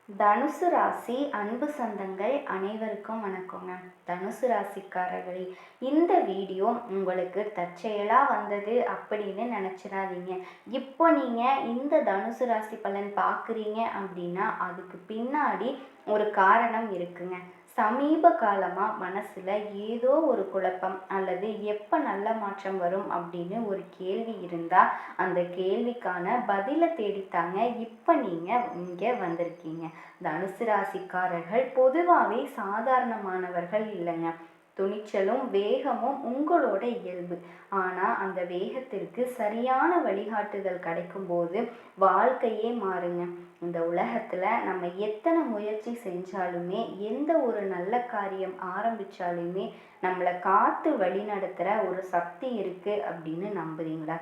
தனுசு ராசி அன்பு சொந்தங்கள் அனைவருக்கும் வணக்கங்க. தனுசு ராசிக்காரர்களே, இந்த வீடியோ உங்களுக்கு தற்செயலாக வந்தது அப்படின்னு நினச்சிடாதீங்க. இப்போ நீங்கள் இந்த தனுசு ராசி பலன் பார்க்குறீங்க அப்படின்னா அதுக்கு பின்னாடி ஒரு காரணம் இருக்குங்க. சமீப காலமாக மனசில் ஏதோ ஒரு குழப்பம் அல்லது எப்போ நல்ல மாற்றம் வரும் அப்படின்னு ஒரு கேள்வி இருந்தால் அந்த கேள்விக்கான பதிலை தேடித்தாங்க இப்போ நீங்கள் இங்கே வந்திருக்கீங்க. தனுசு ராசிக்காரர்கள் பொதுவாகவே சாதாரணமானவர்கள் இல்லைங்க. துணிச்சலும் வேகமும் உங்களோட இயல்பு. ஆனால் அந்த வேகத்திற்கு சரியான வழிகாட்டுதல் கிடைக்கும்போது வாழ்க்கையே மாறுங்க. இந்த உலகத்தில் நம்ம எத்தனை முயற்சி செஞ்சாலுமே எந்த ஒரு நல்ல காரியம் ஆரம்பித்தாலுமே நம்மளை காத்து வழி நடத்துகிற ஒரு சக்தி இருக்குது அப்படின்னு நம்புறீங்களா?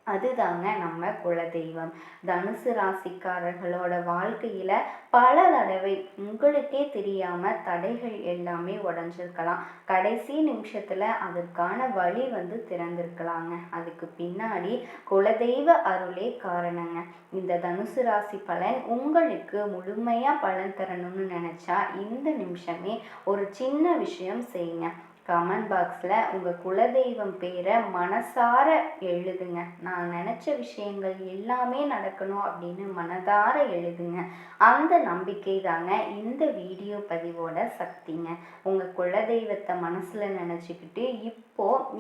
அதுதாங்க நம்ம குலதெய்வம். தனுசு ராசிக்காரர்களோட வாழ்க்கையில் பல தடவை உங்களுக்கே தெரியாமல் தடைகள் எல்லாமே உடஞ்சிருக்கலாம். கடைசி நிமிஷத்தில் அதற்கான வழி திறந்திருக்கலாங்க. அதுக்கு பின்னாடி குலதெய்வ அருளே காரணங்க. இந்த தனுசு ராசி பலன் உங்களுக்கு முழுமையாக பலன் தரணும்னு நினச்சா இந்த நிமிஷமே ஒரு சின்ன விஷயம் செய்யுங்க. கமெண்ட் பாக்ஸில் உங்கள் குலதெய்வம் பேரை மனசார எழுதுங்க. நான் நினச்ச விஷயங்கள் எல்லாமே நடக்கணும் அப்படின்னு மனதார எழுதுங்க. அந்த நம்பிக்கை தாங்க இந்த வீடியோ பதிவோட சக்திங்க. உங்கள் குலதெய்வத்தை மனசில் நினச்சிக்கிட்டு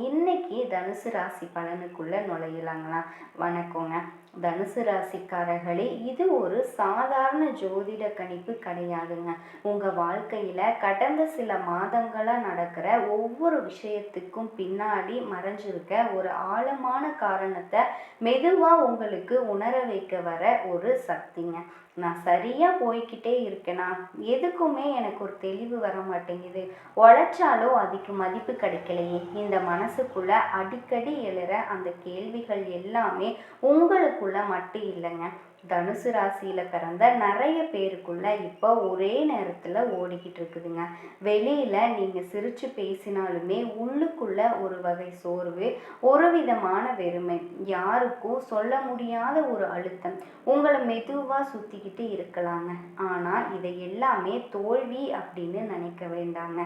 இன்னைக்கு தனுசு ராசி பலனுக்குள்ளே நுழையலாங்களா? வணக்கங்க. தனுசு ராசிக்காரர்களே, இது ஒரு சாதாரண ஜோதிட கணிப்பு கிடையாதுங்க. உங்கள் வாழ்க்கையில் கடந்த சில மாதங்களாக நடக்கிற ஒவ்வொரு விஷயத்துக்கும் பின்னாடி மறைஞ்சிருக்க ஒரு ஆழமான காரணத்தை மெதுவாக உங்களுக்கு உணர வைக்க வர ஒரு சக்திங்க. நான் சரியாக போய்கிட்டே இருக்கேனா? எதுக்குமே எனக்கு ஒரு தெளிவு வர மாட்டேங்குது. உழைச்சாலும் அதுக்கு மதிப்பு கிடைக்கலையே. இந்த மனசுக்குள்ள அடிக்கடி எழுற அந்த கேள்விகள் எல்லாமே உங்களுக்குள்ள மட்டும் இல்லைங்க. தனுசு ராசியில் பிறந்த நிறைய பேருக்குள்ள இப்போ ஒரே நேரத்தில் ஓடிக்கிட்டு இருக்குதுங்க. வெளியில் நீங்கள் சிரித்து பேசினாலுமே உள்ளுக்குள்ள ஒரு வகை சோர்வு, ஒரு விதமான வெறுமை, யாருக்கும் சொல்ல முடியாத ஒரு அழுத்தம் உங்களை மெதுவாக சுற்றிக்கிட்டு இருக்கலாங்க. ஆனால் இதை எல்லாமே தோல்வி அப்படின்னு நினைக்க வேண்டாங்க.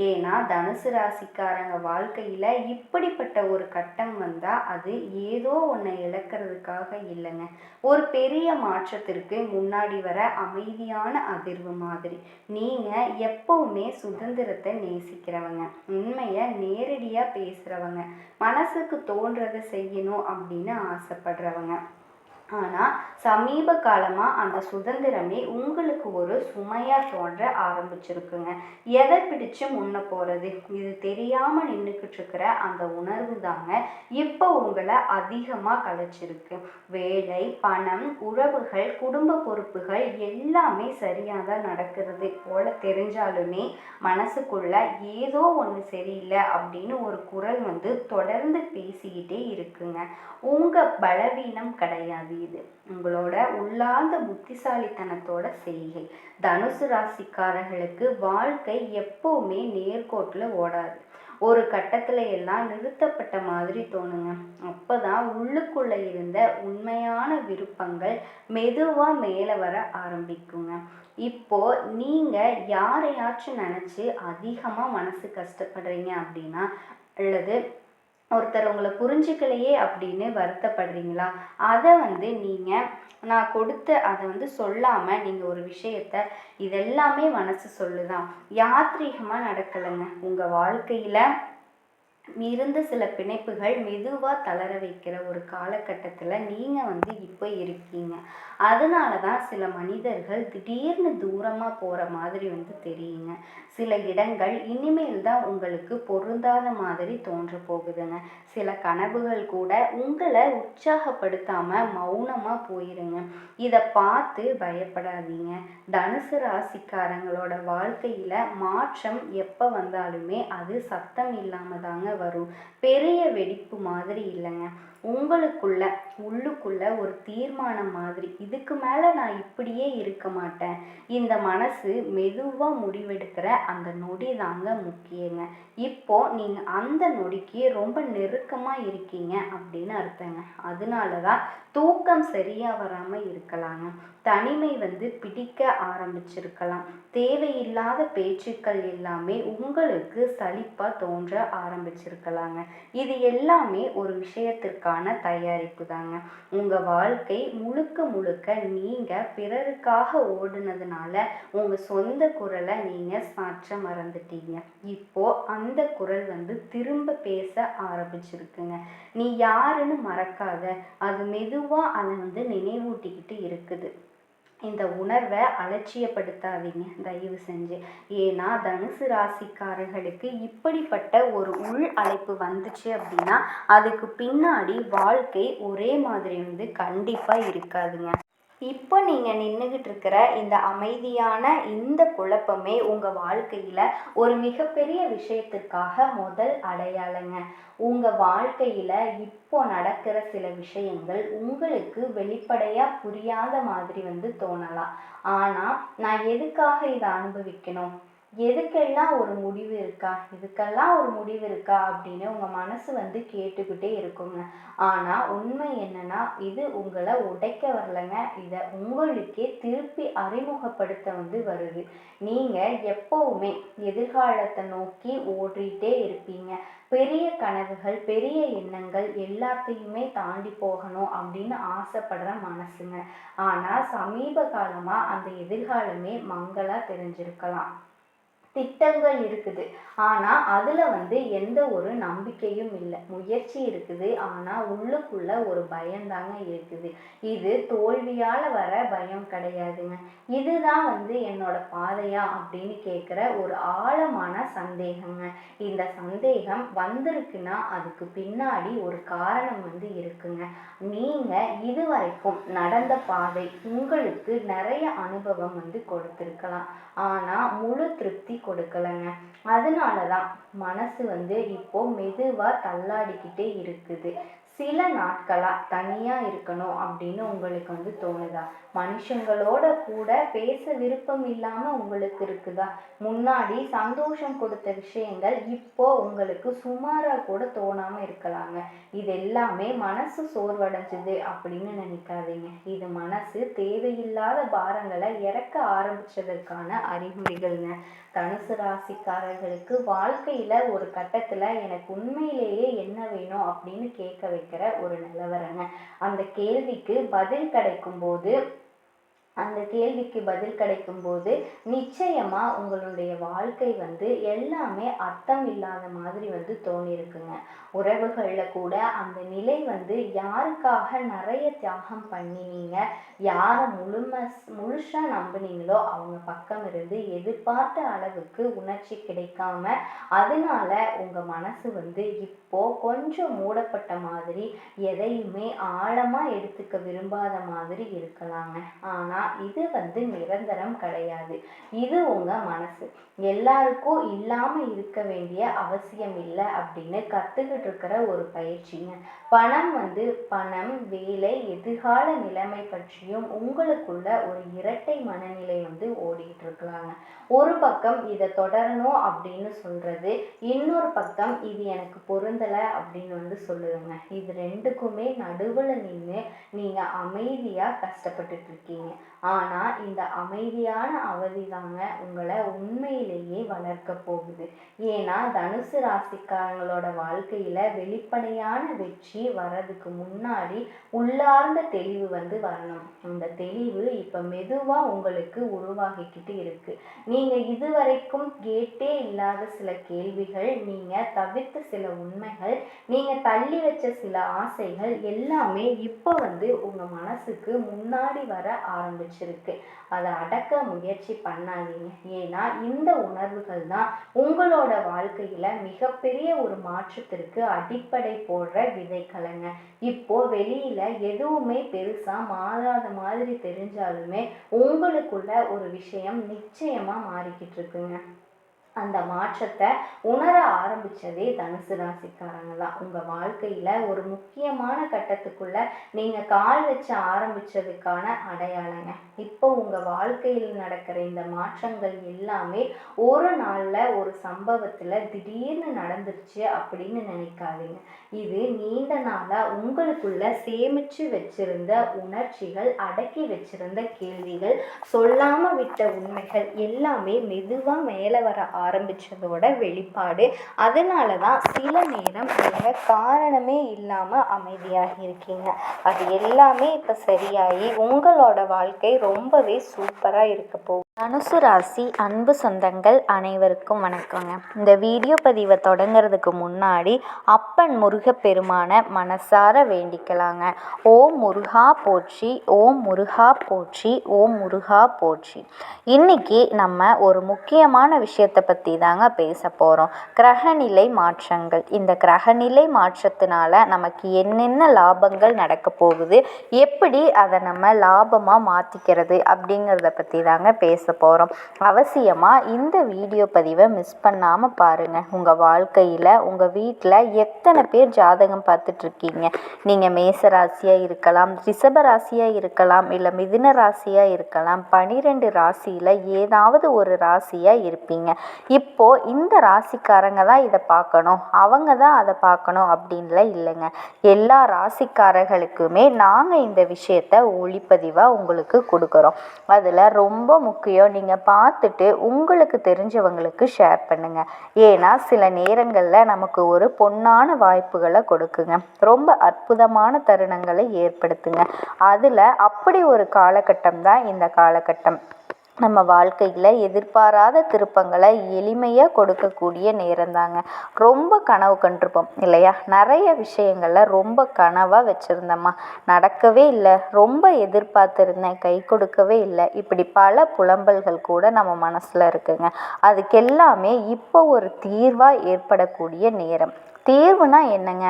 ஏன்னா தனுசு ராசிக்காரங்க வாழ்க்கையில் இப்படிப்பட்ட ஒரு கட்டம் வந்தால் அது ஏதோ ஒன்றை இழக்கிறதுக்காக இல்லைங்க. ஒரு பெரிய மாற்றத்திற்கு முன்னாடி வர அமைதியான அதிர்வு மாதிரி. நீங்கள் எப்பவுமே சுதந்திரத்தை நேசிக்கிறவங்க, உண்மையை நேரடியாக பேசுகிறவங்க, மனசுக்கு தோன்றதை செய்யணும் அப்படின்னு ஆசைப்படுறவங்க. ஆனால் சமீப காலமாக அந்த சுதந்திரமே உங்களுக்கு ஒரு சுமையாக தோன்ற ஆரம்பிச்சிருக்குங்க. எதை பிடிச்சு முன்ன போகிறது இது தெரியாமல் நின்றுக்கிட்டு இருக்கிற அந்த உணர்வு தாங்க இப்போ உங்களை அதிகமாக கலைச்சிருக்கு. வேலை, பணம், உறவுகள், குடும்ப பொறுப்புகள் எல்லாமே சரியாக தான் நடக்கிறது போல தெரிஞ்சாலுமே மனசுக்குள்ள ஏதோ ஒன்று சரியில்லை அப்படின்னு ஒரு குரல் தொடர்ந்து பேசிக்கிட்டே இருக்குங்க. உங்கள் பலவீனம் கிடையாது, இது உங்களோட உள்ளார்ந்த புத்திசாலித்தனத்தோட செய்கை. தனுசு ராசிக்காரர்களுக்கு வாழ்க்கை எப்பவுமே நேர்கோட்டில் ஓடாது. ஒரு கட்டத்தில் எல்லாம் நிறுத்தப்பட்ட மாதிரி தோணுங்க. அப்போதான் உள்ளுக்குள்ளே இருந்த உண்மையான விருப்பங்கள் மெதுவாக மேலே வர ஆரம்பிக்குங்க. இப்போ நீங்கள் யாரையாச்சும் நினச்சி அதிகமாக மனசு கஷ்டப்படுறீங்க அப்படின்னா, அல்லது ஒருத்தர் உங்களை புரிஞ்சுக்கலையே அப்படின்னு வருத்தப்படுறீங்களா? அதை நீங்கள் நான் கொடுத்த அதை சொல்லாமல் நீங்கள் ஒரு விஷயத்த இதெல்லாமே மனசு சொல்லுதான் யாத்ரீகமாக நடக்கலைங்க. உங்கள் வாழ்க்கையில் இருந்த சில பிணைப்புகள் மெதுவாக தளர வைக்கிற ஒரு காலகட்டத்தில் நீங்கள் இப்போ இருக்கீங்க. அதனால தான் சில மனிதர்கள் திடீர்னு தூரமாக போகிற மாதிரி தெரியுங்க. சில இடங்கள் இனிமேல் தான் உங்களுக்கு பொருந்தாத மாதிரி தோன்ற போகுதுங்க. சில கனவுகள் கூட உங்களை உற்சாகப்படுத்தாமல் மௌனமாக போயிருங்க. இதை பார்த்து பயப்படாதீங்க. தனுசு ராசிக்காரங்களோட வாழ்க்கையில் மாற்றம் எப்போ வந்தாலுமே அது சத்தம் இல்லாமல் தாங்க வரும். பெரிய வெடிப்பு மாதிரி இல்லைங்க. உங்களுக்குள்ள உள்ளுக்குள்ள ஒரு தீர்மானம் மாதிரி, இதுக்கு மேலே நான் இப்படியே இருக்க மாட்டேன். இந்த மனசு மெதுவாக முடிவெடுக்கிற அந்த நொடி தாங்க முக்கியங்க. இப்போ நீங்கள் அந்த நொடிக்கு ரொம்ப நெருக்கமாக இருக்கீங்க அப்படின்னு அர்த்தங்க. அதனால தான் தூக்கம் சரியாக வராமல் இருக்கலாங்க. தனிமை வந்து பிடிக்க ஆரம்பிச்சிருக்கலாம். தேவையில்லாத பேச்சுக்கள் எல்லாமே உங்களுக்கு சலிப்பா தோன்ற ஆரம்பிச்சிருக்கலாங்க. இது எல்லாமே ஒரு விஷயத்திற்கான தயாரிப்பு தாங்க. உங்க வாழ்க்கை முழுக்க முழுக்க நீங்க பிறருக்காக ஓடுனதுனால உங்க சொந்த குரலை நீங்க மாற்ற மறந்துட்டீங்க. இப்போ அந்த குரல் வந்து திரும்ப பேச ஆரம்பிச்சிருக்குங்க. நீ யாருன்னு மறக்காத, அது மெதுவா அதை வந்து நினைவூட்டிக்கிட்டு இருக்குது. இந்த உணர்வை அலட்சியப்படுத்தாதீங்க தயவு செஞ்சு. ஏன்னா தனுசு ராசிக்காரர்களுக்கு இப்படிப்பட்ட ஒரு உள் அழைப்பு வந்துச்சு அப்படின்னா அதுக்கு பின்னாடி வாழ்க்கை ஒரே மாதிரி வந்து கண்டிப்பாக இருக்காதுங்க. இப்போ நீங்கள் நின்றுக்கிட்டு இருக்கிற இந்த அமைதியான இந்த குழப்பமே உங்கள் வாழ்க்கையில் ஒரு மிகப்பெரிய விஷயத்திற்காக முதல் அடையாளங்க. உங்கள் வாழ்க்கையில் இப்போ நடக்கிற சில விஷயங்கள் உங்களுக்கு வெளிப்படையாக புரியாத மாதிரி வந்து தோணலாம். ஆனால் நான் எதுக்காக இதை அனுபவிக்கணும், எதுக்கெல்லாம் ஒரு முடிவு இருக்கா, இதுக்கெல்லாம் ஒரு முடிவு இருக்கா அப்படின்னு உங்கள் மனசு வந்து கேட்டுக்கிட்டே இருக்குங்க. ஆனால் உண்மை என்னன்னா இது உங்களை உடைக்க வரலைங்க, இதை உங்களுக்கே திருப்பி அறிமுகப்படுத்த வந்து வருது. நீங்கள் எப்போவுமே எதிர்காலத்தை நோக்கி ஓடிட்டே இருப்பீங்க. பெரிய கனவுகள், பெரிய எண்ணங்கள் எல்லாத்தையுமே தாண்டி போகணும் அப்படின்னு ஆசைப்படுற மனசுங்க. ஆனால் சமீப காலமாக அந்த எதிர்காலமே மங்களா தெரிஞ்சிருக்கலாம். திட்டங்கள் இருக்குது, ஆனால் அதில் வந்து எந்த ஒரு நம்பிக்கையும் இல்லை. முயற்சி இருக்குது, ஆனால் உள்ளுக்குள்ள ஒரு பயம்தாங்க இருக்குது. இது தோல்வியால் வர பயம் கிடையாதுங்க. இதுதான் வந்து என்னோட பாதையா அப்படின்னு கேட்குற ஒரு ஆழமான சந்தேகங்க. இந்த சந்தேகம் வந்திருக்குன்னா அதுக்கு பின்னாடி ஒரு காரணம் வந்து இருக்குங்க. நீங்கள் இதுவரைக்கும் நடந்த பாதை உங்களுக்கு நிறைய அனுபவம் வந்து கொடுத்துருக்கலாம், ஆனால் முழு திருப்தி கொடுக்கலைங்க. அதனால தான் மனசு வந்து இப்போ மெதுவாக தள்ளாடிக்கிட்டே இருக்குது. சில நாட்களாக தனியாக இருக்கணும் அப்படின்னு உங்களுக்கு வந்து தோணுதா? மனுஷங்களோட கூட பேச விருப்பம் இல்லாமல் உங்களுக்கு இருக்குதா? முன்னாடி சந்தோஷம் கொடுத்த விஷயங்கள் இப்போ உங்களுக்கு சுமாராக கூட தோணாமல் இருக்கலாங்க. இது எல்லாமே மனசு சோர்வடைஞ்சுது அப்படின்னு நினைக்காதீங்க. இது மனசு தேவையில்லாத பாரங்களை இறக்க ஆரம்பிச்சதற்கான அறிகுறிகள்ங்க. தனுசு ராசிக்காரர்களுக்கு வாழ்க்கையில் ஒரு கட்டத்தில் எனக்கு உண்மையிலேயே என்ன வேணும் அப்படின்னு கேட்க வைக்கிற ஒரு நிலவரங்க. அந்த கேள்விக்கு பதில் கிடைக்கும்போது நிச்சயமாக உங்களுடைய வாழ்க்கை வந்து எல்லாமே அர்த்தம் இல்லாத மாதிரி வந்து தோணியிருக்குங்க. உறவுகளில் கூட அந்த நிலை வந்து யாருக்காக நிறைய தியாகம் பண்ணினீங்க, யாரை முழுசாக நம்பினீங்களோ அவங்க பக்கம் இருந்து எதிர்பார்த்த அளவுக்கு உணர்ச்சி கிடைக்காம அதனால உங்கள் மனசு வந்து இப்போ கொஞ்சம் மூடப்பட்ட மாதிரி, எதையுமே ஆழமாக எடுத்துக்க விரும்பாத மாதிரி இருக்கலாங்க. ஆனால் இது வந்து நிரந்தரம் கிடையாது. இது உங்கள் மனசு. எல்லாருக்கும் இல்லாமல் இருக்க வேண்டிய அவசியம் இல்லை அப்படின்னு கற்றுக்கிட்டு இருக்கிற ஒரு பயிற்சிங்க. பணம், வேலை, எதிர்கால நிலைமை பற்றியும் உங்களுக்குள்ள ஒரு இரட்டை மனநிலை வந்து ஓடிட்டு இருக்கலாங்க. ஒரு பக்கம் இதை தொடரணும் அப்படின்னு சொல்றது, இன்னொரு பக்கம் இது எனக்கு பொருந்தலை அப்படின்னு வந்து சொல்லுதுங்க. இது ரெண்டுக்குமே நடுவில் நின்று நீங்கள் அமைதியாக கஷ்டப்பட்டுட்டு இருக்கீங்க. ஆனால் இந்த அமைதியான அவதி தாங்க உங்களை உண்மையிலேயே வளர்க்க போகுது. ஏன்னா தனுசு ராசிக்காரங்களோட வாழ்க்கையில் வெளிப்படையான வெற்றி வர்றதுக்கு முன்னாடி உள்ளார்ந்த தெளிவு வந்து வரணும். அந்த தெளிவு இப்போ மெதுவாக உங்களுக்கு உருவாகிக்கிட்டு இருக்கு. நீங்கள் இதுவரைக்கும் கேட்டே இல்லாத சில கேள்விகள், நீங்கள் தவிர்த்த சில உண்மைகள், நீங்கள் தள்ளி வச்ச சில ஆசைகள் எல்லாமே இப்போ வந்து உங்கள் மனசுக்கு முன்னாடி வர ஆரம்பிச்சிருக்கு. அதை அடக்க முயற்சி பண்ணாதீங்க. ஏன்னா இந்த உணர்வுகள் தான் உங்களோட வாழ்க்கையில் மிகப்பெரிய ஒரு மாற்றத்திற்கு அடிப்படை போடுற விதைக்கலைங்க. இப்போ வெளியில எதுவுமே பெருசா மாறாத மாதிரி தெரிஞ்சாலுமே உங்களுக்குள்ள ஒரு விஷயம் நிச்சயமா மாறிக்கிட்டு இருக்குங்க. அந்த மாற்றத்தை உணர ஆரம்பித்ததே தனுசு ராசிக்காரங்க தான். உங்கள் வாழ்க்கையில் ஒரு முக்கியமான கட்டத்துக்குள்ள நீங்கள் கால் வச்ச ஆரம்பித்ததுக்கான அடையாளங்க. இப்போ உங்கள் வாழ்க்கையில் நடக்கிற இந்த மாற்றங்கள் எல்லாமே ஒரு நாளில் ஒரு சம்பவத்தில் திடீர்னு நடந்துருச்சு அப்படின்னு நினைக்காதீங்க. இது நீண்ட நாளாக உங்களுக்குள்ள சேமித்து வச்சிருந்த உணர்ச்சிகள், அடக்கி வச்சிருந்த கேள்விகள், சொல்லாமல் விட்ட உண்மைகள் எல்லாமே மெதுவாக மேலே வர ஆரம்பித்ததோட வெளிப்பாடு. அதனால தான் சில நேரம் நீங்கள் காரணமே இல்லாமல் அமைதியாக இருக்கீங்க. அது எல்லாமே இப்போ சரியாகி உங்களோட வாழ்க்கை ரொம்பவே சூப்பராக இருக்க போகுது. தனுசு ராசி அன்பு சொந்தங்கள் அனைவருக்கும் வணக்கங்க. இந்த வீடியோ பதிவை தொடங்கிறதுக்கு முன்னாடி அப்பன் முருகப்பெருமான மனசார வேண்டிக்கலாங்க. ஓம் முருகா போற்றி, ஓம் முருகா போற்றி, ஓம் முருகா போற்றி. இன்னைக்கு நம்ம ஒரு முக்கியமான விஷயத்தை பற்றி தாங்க பேச போகிறோம். கிரகநிலை மாற்றங்கள். இந்த கிரகநிலை மாற்றத்தினால நமக்கு என்னென்ன லாபங்கள் நடக்க போகுது, எப்படி அதை நம்ம லாபமாக மாற்றிக்கிறது அப்படிங்கிறத பற்றி தாங்க பேச போகிறோம். அவசியமாக இந்த வீடியோ பதிவை மிஸ் பண்ணாமல் பாருங்கள். உங்கள் வாழ்க்கையில் உங்கள் வீட்டில் எத்தனை பேர் ஜாதகம் பார்த்துட்ருக்கீங்க? நீங்கள் மேச ராசியாக இருக்கலாம், ரிஷப ராசியாக இருக்கலாம், இல்லை மிதுன ராசியாக இருக்கலாம். 12 ராசியில் ஏதாவது ஒரு ராசியாக இருப்பீங்க. இப்போது இந்த ராசிக்காரங்க தான் இதை பார்க்கணும், அவங்க தான் அதை பார்க்கணும் அப்படின்லாம் இல்லைங்க. எல்லா ராசிக்காரர்களுக்குமே நாங்கள் இந்த விஷயத்தை ஒளிப்பதிவாக உங்களுக்கு கொடுக்குறோம். அதில் ரொம்ப முக்கியம், நீங்கள் பார்த்துட்டு உங்களுக்கு தெரிஞ்சவங்களுக்கு ஷேர் பண்ணுங்கள். ஏன்னா சில நேரங்களில் நமக்கு ஒரு பொன்னான வாய்ப்புகளை கொடுக்குங்க, ரொம்ப அற்புதமான தருணங்களை ஏற்படுத்துங்க. அதில் அப்படி ஒரு காலகட்டம் தான் இந்த காலகட்டம். நம்ம வாழ்க்கையில் எதிர்பாராத திருப்பங்களை எளிமையாக கொடுக்கக்கூடிய நேரம் தாங்க. ரொம்ப கனவு கண்டிருப்போம் இல்லையா? நிறைய விஷயங்களில் ரொம்ப கனவாக வச்சுருந்தோம்மா, நடக்கவே இல்லை, ரொம்ப எதிர்பார்த்துருந்தேன், கை கொடுக்கவே இல்லை, இப்படி பல புலம்பல்கள் கூட நம்ம மனசில் இருக்குங்க. அதுக்கெல்லாமே இப்போ ஒரு தீர்வாக ஏற்படக்கூடிய நேரம். தீர்வுனா என்னங்க?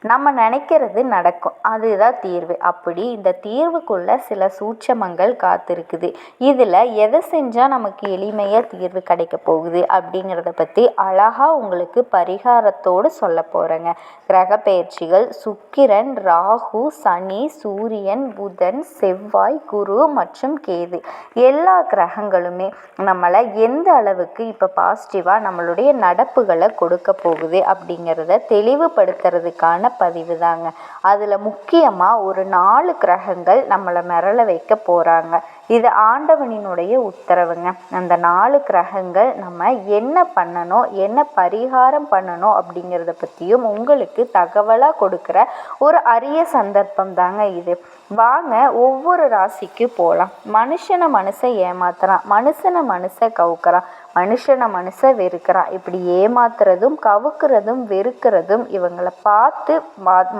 நம்ம நினைக்கிறது நடக்கும், அதுதான் தீர்வு. அப்படி இந்த தீர்வுக்குள்ள சில சூட்சமங்கள் காத்திருக்குது. இதில் எதை செஞ்சால் நமக்கு எளிமையாக தீர்வு கிடைக்க போகுது அப்படிங்கிறத பற்றி அழகாக உங்களுக்கு பரிகாரத்தோடு சொல்ல போகிறேங்க. கிரக பயிற்சிகள் சுக்கிரன், ராகு, சனி, சூரியன், புதன், செவ்வாய், குரு மற்றும் கேது எல்லா கிரகங்களுமே நம்மளை எந்த அளவுக்கு இப்போ பாசிட்டிவாக நம்மளுடைய நடப்புகளை கொடுக்க போகுது அப்படிங்கிறத தெளிவுபடுத்துறதுக்கான பதிவு தாங்க. அதில் முக்கியமாக ஒரு 4 கிரகங்கள் நம்மளை மிரள வைக்க போகிறாங்க. இது ஆண்டவனினுடைய உத்தரவுங்க. அந்த 4 கிரகங்கள் நம்ம என்ன பண்ணணும், என்ன பரிகாரம் பண்ணணும் அப்படிங்கிறத பற்றியும் உங்களுக்கு தகவலாக கொடுக்குற ஒரு அரிய சந்தர்ப்பம் தாங்க இது. வாங்க ஒவ்வொரு ராசிக்கு போகலாம். மனுஷனை ஏமாத்துறான், மனுஷனை கவுக்குறான், மனுஷனை வெறுக்கிறான். இப்படி ஏமாத்துறதும் கவுக்குறதும் வெறுக்கிறதும் இவங்களை பார்த்து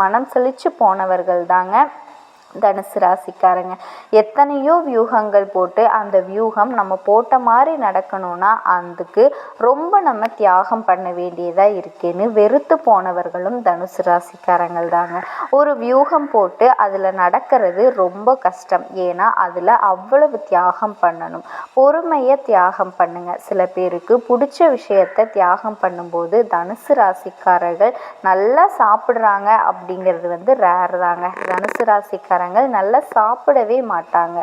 மனம் செழிச்சு போனவர்கள் தாங்க தனுசு ராசிக்காரங்க. எத்தனையோ வியூகங்கள் போட்டு அந்த வியூகம் நம்ம போட்ட மாதிரி நடக்கணும்னா அதுக்கு ரொம்ப நம்ம தியாகம் பண்ண வேண்டியதாக இருக்குன்னு வெறுத்து போனவர்களும் தனுசு ராசிக்காரங்கள் தாங்க. ஒரு வியூகம் போட்டு அதில் நடக்கிறது ரொம்ப கஷ்டம். ஏன்னா அதில் அவ்வளவு தியாகம் பண்ணணும். பொறுமையை தியாகம் பண்ணுங்க. சில பேருக்கு பிடிச்ச விஷயத்தை தியாகம் பண்ணும்போது தனுசு ராசிக்காரர்கள் நல்லா சாப்பிட்றாங்க அப்படிங்கிறது ரேர் தாங்க. தனுசு ராசிக்காரங்க நல்லா சாப்பிடவே மாட்டாங்க.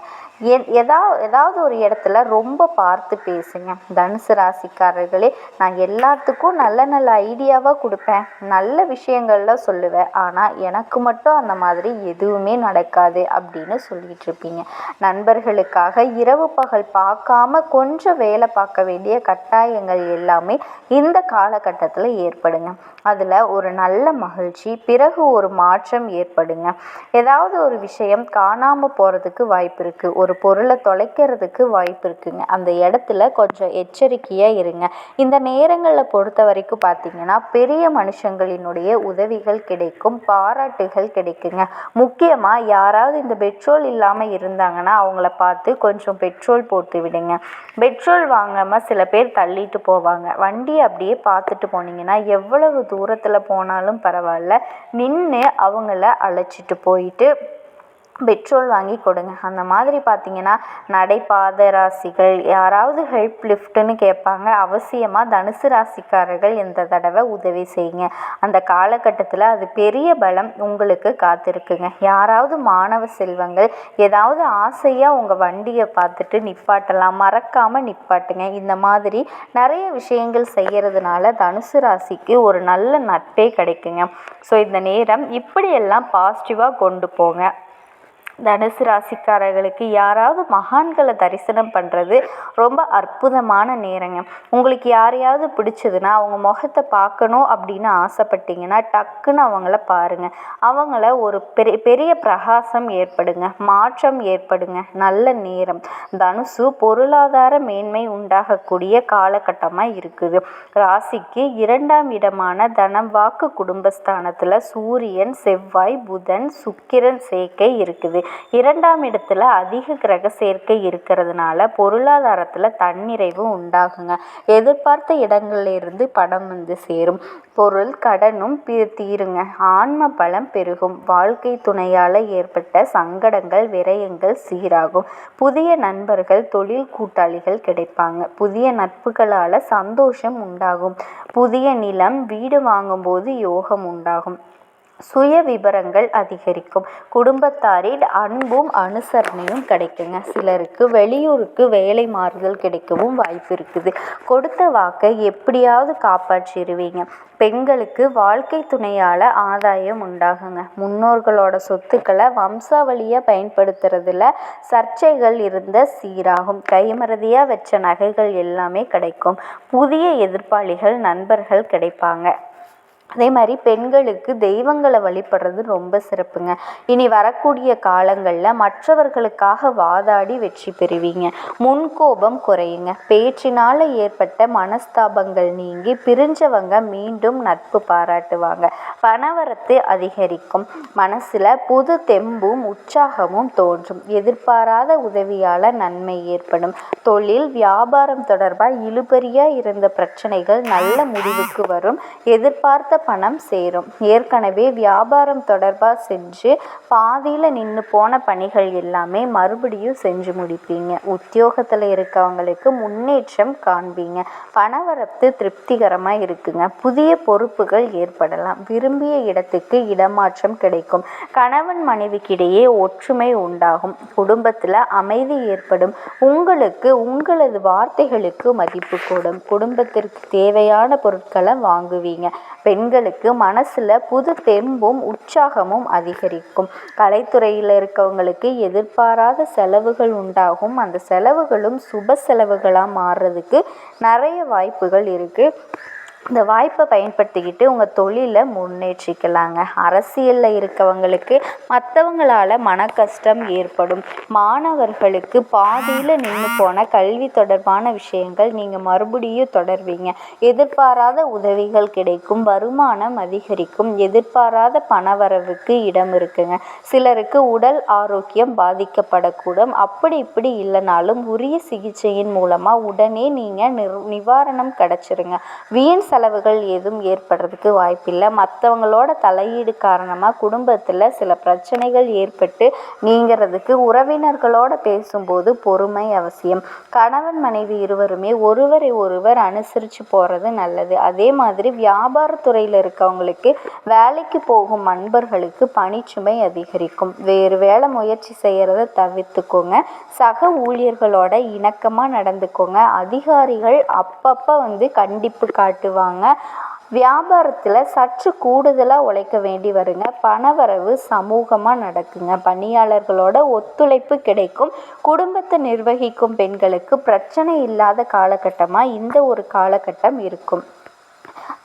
ஏதாவது ஒரு இடத்துல ரொம்ப பார்த்து பேசுங்க. தனுசு ராசிக்காரர்களே, நான் எல்லாத்துக்கும் நல்ல நல்ல ஐடியாவாக கொடுப்பேன், நல்ல விஷயங்கள்லாம் சொல்லுவேன், ஆனால் எனக்கு மட்டும் அந்த மாதிரி எதுவுமே நடக்காது அப்படின்னு சொல்லிட்டு இருப்பீங்க. நண்பர்களுக்காக இரவு பகல் பார்க்காம கொஞ்சம் வேலை பார்க்க வேண்டிய கட்டாயங்கள் எல்லாமே இந்த காலகட்டத்தில் ஏற்படுங்க. அதில் ஒரு நல்ல மகிழ்ச்சி, பிறகு ஒரு மாற்றம் ஏற்படுங்க. ஏதாவது ஒரு விஷயம் காணாமல் போகிறதுக்கு வாய்ப்பு இருக்குது, ஒரு பொருளை தொலைக்கிறதுக்கு வாய்ப்பு இருக்குங்க. அந்த இடத்துல கொஞ்சம் எச்சரிக்கையாக இருங்க. இந்த நேரங்களில் பொறுத்த வரைக்கும் பார்த்திங்கன்னா பெரிய மனுஷங்களினுடைய உதவிகள் கிடைக்கும், பாராட்டுகள் கிடைக்குங்க. முக்கியமாக யாராவது இந்த பெட்ரோல் இல்லாமல் இருந்தாங்கன்னா அவங்கள பார்த்து கொஞ்சம் பெட்ரோல் போட்டு விடுங்க. பெட்ரோல் வாங்காமல் சில பேர் தள்ளிட்டு போவாங்க. வண்டி அப்படியே பார்த்துட்டு போனீங்கன்னா எவ்வளவு தூரத்தில் போனாலும் பரவாயில்ல, நின்று அவங்கள அழைச்சிட்டு போயிட்டு பெட்ரோல் வாங்கி கொடுங்க. அந்த மாதிரி பார்த்திங்கன்னா நடைபாத ராசிகள் யாராவது ஹெல்ப் லிஃப்ட்டுன்னு கேட்பாங்க. அவசியமாக தனுசு ராசிக்காரர்கள் இந்த தடவை உதவி செய்யுங்க. அந்த காலகட்டத்தில் அது பெரிய பலம் உங்களுக்கு காத்திருக்குங்க. யாராவது மாணவ செல்வங்கள் ஏதாவது ஆசையாக உங்கள் வண்டியை பார்த்துட்டு நிப்பாட்டலாம், மறக்காமல் நிப்பாட்டுங்க. இந்த மாதிரி நிறைய விஷயங்கள் செய்கிறதுனால தனுசு ராசிக்கு ஒரு நல்ல நட்பே கிடைக்குங்க. ஸோ இந்த நேரம் இப்படியெல்லாம் பாசிட்டிவாக கொண்டு போங்க. தனுசு ராசிக்காரர்களுக்கு யாராவது மகான்களை தரிசனம் பண்ணுறது ரொம்ப அற்புதமான நேரங்க. உங்களுக்கு யாரையாவது பிடிச்சதுன்னா அவங்க முகத்தை பார்க்கணும் அப்படின்னு ஆசைப்பட்டீங்கன்னா டக்குன்னு அவங்கள பாருங்கள். அவங்கள ஒரு பெரிய பிரகாசம் ஏற்படுங்க, மாற்றம் ஏற்படுங்க. நல்ல நேரம். தனுசு பொருளாதார மேன்மை உண்டாகக்கூடிய காலகட்டமாக இருக்குது. ராசிக்கு 2ஆம் இடமான தனம் வாக்கு குடும்பஸ்தானத்தில் சூரியன், செவ்வாய், புதன், சுக்கிரன் சேர்க்கை இருக்குது. 2ஆம் இடத்துல அதிக கிரக சேர்க்கை இருக்கிறதுனால பொருளாதாரத்தில் தன்னிறைவு உண்டாகுங்க. எதிர்பார்த்த இடங்களிலிருந்து பணம் வந்து சேரும். பொருள் கடனும் தீருங்க. ஆன்ம பலம் பெருகும். வாழ்க்கை துணையால் ஏற்பட்ட சங்கடங்கள், விரயங்கள் சீராகும். புதிய நண்பர்கள், தொழில் கூட்டாளிகள் கிடைப்பாங்க. புதிய நட்புகளால் சந்தோஷம் உண்டாகும். புதிய நிலம், வீடு வாங்கும்போது யோகம் உண்டாகும். சுய விபரங்கள் அதிகரிக்கும். குடும்பத்தாரின் அன்பும் அனுசரணையும் கிடைக்குங்க. சிலருக்கு வெளியூருக்கு வேலை மாறுதல் கிடைக்கவும் வாய்ப்பு இருக்குது. கொடுத்த வாக்கை எப்படியாவது காப்பாற்றிடுவீங்க. பெண்களுக்கு வாழ்க்கை துணையால் ஆதாயம் உண்டாகுங்க. முன்னோர்களோட சொத்துக்களை வம்சாவளியாக பயன்படுத்துறதுல சர்ச்சைகள் இருந்த சீராகும். கைமறதியாக வச்ச நகைகள் எல்லாமே கிடைக்கும். புதிய எதிர்ப்பாளிகள், நண்பர்கள் கிடைப்பாங்க. அதே மாதிரி பெண்களுக்கு தெய்வங்களை வழிபடுறது ரொம்ப சிறப்புங்க. இனி வரக்கூடிய காலங்களில் மற்றவர்களுக்காக வாதாடி வெற்றி பெறுவீங்க. முன்கோபம் குறையுங்க. பேச்சினால் ஏற்பட்ட மனஸ்தாபங்கள் நீங்கி பிரிஞ்சவங்க மீண்டும் நட்பு பாராட்டுவாங்க. பணவரத்து அதிகரிக்கும். மனசில் புது தெம்பும் உற்சாகமும் தோன்றும். எதிர்பாராத உதவியால் நன்மை ஏற்படும். தொழில் வியாபாரம் தொடர்பாக இழுபறியாக இருந்த பிரச்சனைகள் நல்ல முடிவுக்கு வரும். எதிர்பார்த்த பணம் சேரும். ஏற்கனவே வியாபாரம் தொடர்பாக செஞ்சு பாதியில் நின்று போன பணிகள் எல்லாமே மறுபடியும் செஞ்சு முடிப்பீங்க. உத்தியோகத்தில் இருக்கவங்களுக்கு முன்னேற்றம் காண்பீங்க. பணவரத்து திருப்திகரமாக இருக்குங்க. புதிய பொறுப்புகள் ஏற்படலாம். விரும்பிய இடத்துக்கு இடமாற்றம் கிடைக்கும். கணவன் மனைவிக்கிடையே ஒற்றுமை உண்டாகும். குடும்பத்தில் அமைதி ஏற்படும். உங்களுக்கு உங்களது வார்த்தைகளுக்கு மதிப்பு கூடும். குடும்பத்திற்கு தேவையான பொருட்களை வாங்குவீங்க. பெண்களுக்கு மனசில் புது தெம்பும் உற்சாகமும் அதிகரிக்கும். கலைத்துறையில் இருக்கவங்களுக்கு எதிர்பாராத செலவுகள் உண்டாகும். அந்த செலவுகளும் சுப செலவுகளாக மாறுறதுக்கு நிறைய வாய்ப்புகள் இருக்குது. இந்த வாய்ப்பை பயன்படுத்திக்கிட்டு உங்கள் தொழிலை முன்னேற்றிக்கலாங்க. அரசியலில் இருக்கவங்களுக்கு மற்றவங்களால் மன கஷ்டம் ஏற்படும். மாணவர்களுக்கு பாதியில் நின்று போன கல்வி தொடர்பான விஷயங்கள் நீங்கள் மறுபடியும் தொடர்வீங்க. எதிர்பாராத உதவிகள் கிடைக்கும். வருமானம் அதிகரிக்கும். எதிர்பாராத பணவரவுக்கு இடம் இருக்குங்க. சிலருக்கு உடல் ஆரோக்கியம் பாதிக்கப்படக்கூடும். அப்படி இப்படி இல்லைனாலும் உரிய சிகிச்சையின் மூலமாக உடனே நீங்கள் நிவாரணம் கிடச்சிருங்க. வீண் செலவுகள் எதுவும் ஏற்படுறதுக்கு வாய்ப்பில்லை. மற்றவங்களோட தலையீடு காரணமாக குடும்பத்தில் சில பிரச்சனைகள் ஏற்பட்டு நீங்கிறதுக்கு உறவினர்களோட பேசும்போது பொறுமை அவசியம். கணவன் மனைவி இருவருமே ஒருவரை ஒருவர் அனுசரித்து போகிறது நல்லது. அதே மாதிரி வியாபாரத்துறையில் இருக்கவங்களுக்கு வேலைக்கு போகும் நண்பர்களுக்கு பணிச்சுமை அதிகரிக்கும். வேறு வேலை முயற்சி செய்கிறத தவிர்த்துக்கோங்க. சக ஊழியர்களோட இணக்கமாக நடந்துக்கோங்க. அதிகாரிகள் அப்பப்போ கண்டிப்பு காட்டுவாங்க. வியாபாரத்தில் சற்று கூடுதலாக உழைக்க வேண்டி வருங்க. பணவரவு சமூகமாக நடக்குங்க. பணியாளர்களோட ஒத்துழைப்பு கிடைக்கும். குடும்பத்தை நிர்வகிக்கும் பெண்களுக்கு பிரச்சனை இல்லாத காலகட்டமாக இந்த ஒரு காலகட்டம் இருக்கும்.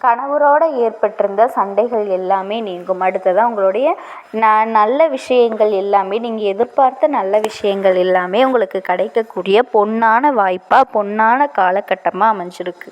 கணவரோடு ஏற்பட்டிருந்த சண்டைகள் எல்லாமே நீங்கும். அடுத்ததாக உங்களுடைய நல்ல விஷயங்கள் எல்லாமே, நீங்கள் எதிர்பார்த்த நல்ல விஷயங்கள் எல்லாமே உங்களுக்கு கிடைக்கக்கூடிய பொன்னான வாய்ப்பாக, பொன்னான காலகட்டமாக அமைஞ்சிருக்கு.